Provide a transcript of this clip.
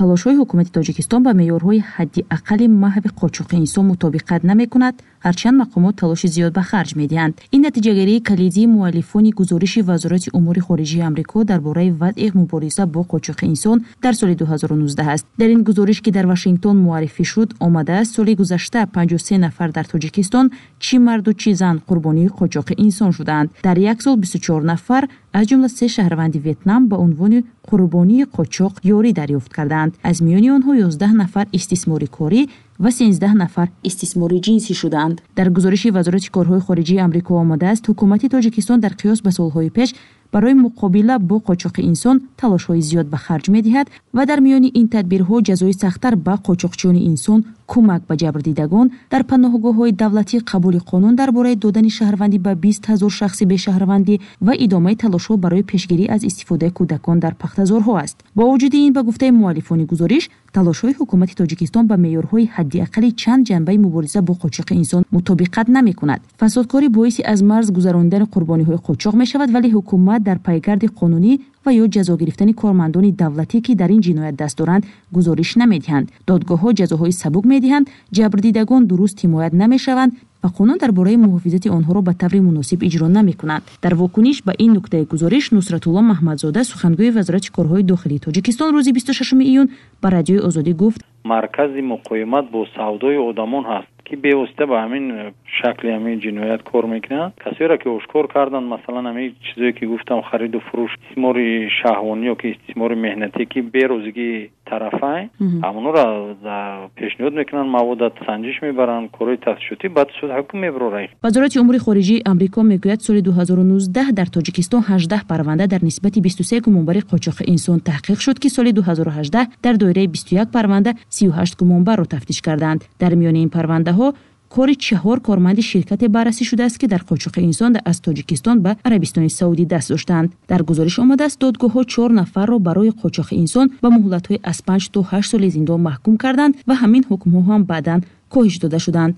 талошҳои ҳукумати Тоҷикистон ба меъёрҳои ҳадди аққали маҳви қочоқи инсон мутобиқат намекунад, ҳарчанд мақомот талоши зиёд ба харҷ медиҳанд. Ин натиҷагарии калидии муаллифони гузориши Вазорати умури хориҷии Амрико дар бораи вадъи мубориза бо қочоқи инсон дар соли 2019 аст. Дар ин гузориш, ки дар Вашингтон муаррифӣ шуд, омадааст соли гузашта 53 нафар дар Тоҷикистон чӣ марду чӣ зан қурбонии қочоқи инсон шуданд. Дар як сол 24 нафар аз ҷумла 3 шаҳрванди Ветнам ба унвони қурбонии қочоқ ёрӣ дарёфт карданд. Аз миёни онҳо 11 нафар истисмори корӣ ва 13 нафар истисмори ҷинсӣ шуданд. Дар гузориши Вазорати корҳои хориҷии Амрико омадааст, ҳукумати Тоҷикистон дар қиёс ба солҳои пеш барои муқобила бо қочоқи инсон талошҳои зиёд ба харҷ медиҳад ва дар миёни ин тадбирҳо ҷазои сахттар ба қочоқчиёни инсон, кӯмак ба ҷабрдидагон, дар паноҳгоҳҳои давлатӣ қабули қонун дар бораи додани шаҳрвандӣ ба 20 000 шахси бешаҳрвандӣ ва идомаи талошҳо барои пешгирӣ аз истифодаи кӯдакон дар пахтазорҳо аст. Бо вуҷуди ин, ба гуфтаи муаллифони гузориш, талошҳои ҳукумати Тоҷикистон ба меъёрҳои ҳадди аққали чанд ҷанбаи мубориза бо қочоқи инсон мутобиқат намекунад. Фасодкорӣ боиси аз марз гузарондани қурбониҳои қочоқ мешавад, вале ҳукумат дар пайгарди қонунӣ ва ё ҷазо гирифтани кормандони давлатӣ, ки дар ин ҷиноят даст доранд, гузориш намедиҳанд. Додгоҳҳо ҷазоҳои сабук медиҳанд, ҷабрдидагон дуруст ҳимоят намешаванд ва қонун дар бораи муҳофизати онҳоро ба таври муносиб иҷро намекунад. Дар вокуниш ба ин нуктаи гузориш, Нусратулло Маҳмадзода, сухангӯи Вазорати корҳои дохилии Тоҷикистон, рӯзи 26 июн ба радиои Озодӣ гуфт: маркази муқоимат бо савдои одамон ҳаст, ки бевосита ба ҳамин шакли ҳамин ҷиноят кор мекунанд. Касеро ки ошкор карданд, масалан ҳамин чизое ки гуфтам, хариду фурӯш, истисмори шаҳвонӣ ё ки истисмори меҳнатӣ, ки берозигии тарафайн, ҳамонро пешниҳод мекунанд, маводат санҷиш мебаранд, корои тафтишотӣ, баъд суд ҳукм мебарорад. Вазорати умури хориҷии Амрико мегӯяд, соли 2019 дар Тоҷикистон 18 парванда дар нисбати 23 гумонбари қочоқи инсон таҳқиқ шуд, ки соли 2018 дар доираи 21 парванда 38 гумонбарро тафтиш карданд. Дар миёни ин парвандаҳо кори 4 корманди ширкате баррасӣ шудааст, ки дар қочоқи инсон аз Тоҷикистон ба Арабистони Саудӣ даст доштанд. Дар гузориш омадааст, додгоҳҳо 4 нафарро барои қочоқи инсон ба муҳлатҳои аз 5 то 8 соли зиндон маҳкум карданд ва ҳамин ҳукмҳо ҳам баъдан коҳиш дода шуданд.